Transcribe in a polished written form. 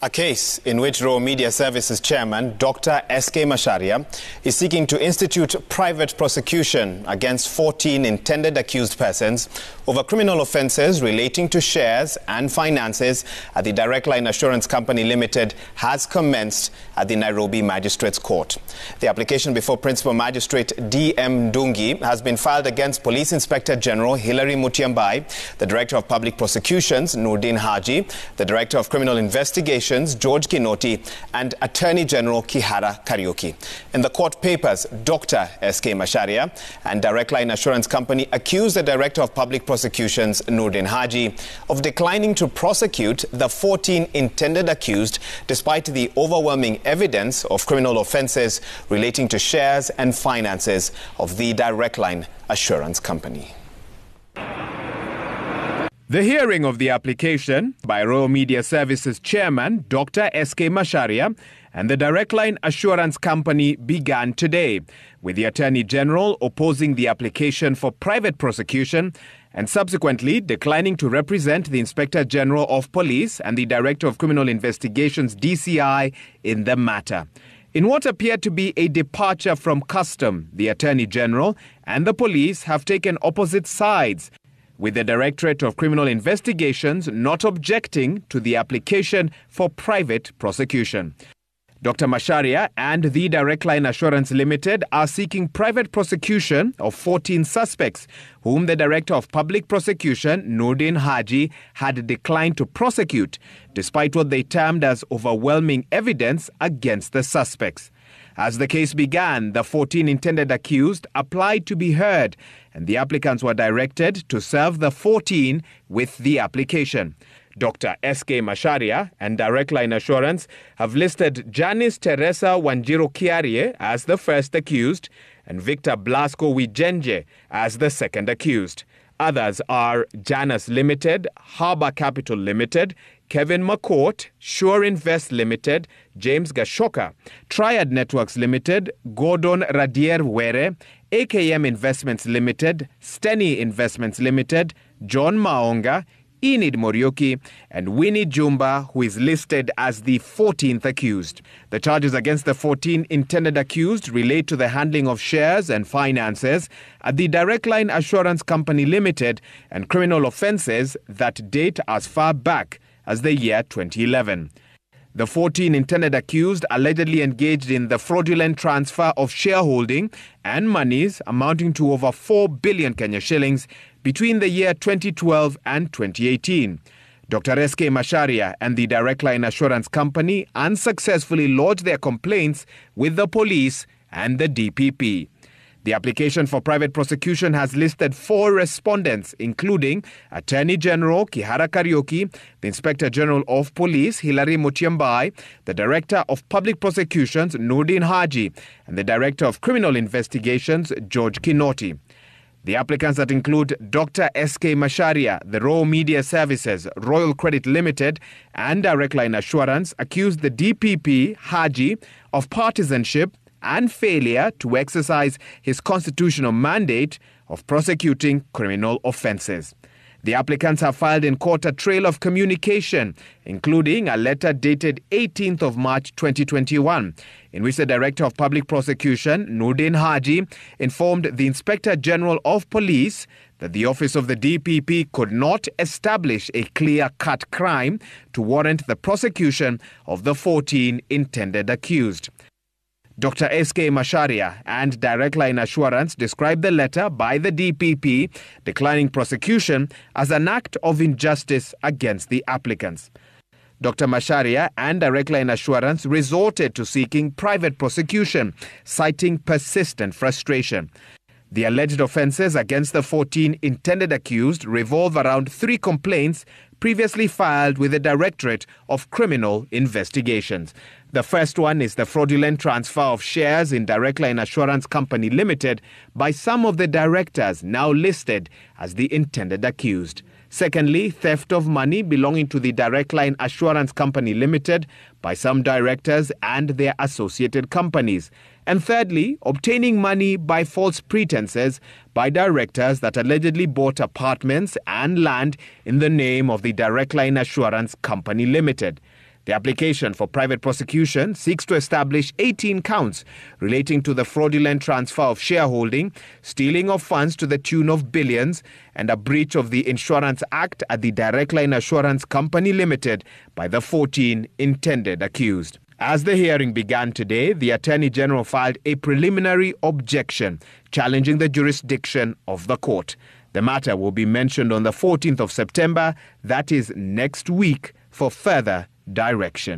A case in which Raw Media Services Chairman Dr SK Macharia is seeking to institute private prosecution against 14 intended accused persons over criminal offences relating to shares and finances at the Directline Assurance Company Limited has commenced at the Nairobi Magistrates Court. The application before Principal Magistrate Ndungi has been filed against Police Inspector General Hillary Mutyambai, the Director of Public Prosecutions Noordin Haji, the Director of Criminal Investigations George Kinoti, and Attorney General Kihara Kariuki. In the court papers, Dr SK Macharia and Directline Assurance Company accused the Director of Public Prosecutions Noordin Haji of declining to prosecute the 14 intended accused despite the overwhelming evidence of criminal offences relating to shares and finances of the Directline Assurance Company. The hearing of the application by Raw Media Services Chairman Dr SK Macharia and the Directline Assurance Company began today, with the Attorney General opposing the application for private prosecution and subsequently declining to represent the Inspector General of Police and the Director of Criminal Investigations DCI in the matter. In what appeared to be a departure from custom, the Attorney General and the police have taken opposite sides, with the Directorate of Criminal Investigations not objecting to the application for private prosecution. Dr Macharia and the Directline Assurance Limited are seeking private prosecution of 14 suspects, whom the Director of Public Prosecution, Noordin Haji, had declined to prosecute, despite what they termed as overwhelming evidence against the suspects. As the case began, the 14 intended accused applied to be heard, and the applicants were directed to serve the 14 with the application. Dr SK Macharia and Directline Assurance have listed Janice Teresa Wanjiru Kiarie as the first accused and Victor Blasco Wijenje as the second accused. Others are Janus Limited, Harbour Capital Limited, Kevin McCourt, Sure Invest Limited, James Gashoka, Triad Networks Limited, Gordon Radier Were, AKM Investments Limited, Steny Investments Limited, John Maonga, Enid Morioki, and Winnie Jumba, who is listed as the 14th accused. The charges against the 14 intended accused relate to the handling of shares and finances at the Directline Assurance Company Limited and criminal offences that date as far back as the year 2011. The 14 intended accused allegedly engaged in the fraudulent transfer of shareholding and monies amounting to over 4 billion Kenya shillings between the year 2012 and 2018. Dr SK Macharia and the Directline Assurance Company unsuccessfully lodged their complaints with the police and the DPP. The application for private prosecution has listed 4 respondents, including Attorney General Kihara Kariuki, the Inspector General of Police Hillary Mutyambai, the Director of Public Prosecutions Noordin Haji, and the Director of Criminal Investigations George Kinoti. The applicants that include Dr SK Macharia, the Raw Media Services, Royal Credit Limited, and Directline Assurance accused the DPP, Haji, of partisanship and failure to exercise his constitutional mandate of prosecuting criminal offences. The applicants have filed in court a trail of communication, including a letter dated 18th of March 2021, in which the Director of Public Prosecution, Noordin Haji, informed the Inspector General of Police that the office of the DPP could not establish a clear-cut crime to warrant the prosecution of the 14 intended accused. Dr SK Macharia and Directline Assurance described the letter by the DPP declining prosecution as an act of injustice against the applicants. Dr Macharia and Directline Assurance resorted to seeking private prosecution, citing persistent frustration. The alleged offences against the 14 intended accused revolve around 3 complaints previously filed with the Directorate of Criminal Investigations. The first one is the fraudulent transfer of shares in Directline Assurance Company Limited by some of the directors now listed as the intended accused. Secondly, theft of money belonging to the Directline Assurance Company Limited by some directors and their associated companies. And thirdly, obtaining money by false pretenses by directors that allegedly bought apartments and land in the name of the Directline Assurance Company Limited. The application for private prosecution seeks to establish 18 counts relating to the fraudulent transfer of shareholding, stealing of funds to the tune of billions, and a breach of the Insurance Act at the Directline Assurance Company Limited by the 14 intended accused. As the hearing began today, the Attorney General filed a preliminary objection challenging the jurisdiction of the court. The matter will be mentioned on the 14th of September, that is next week, for further direction.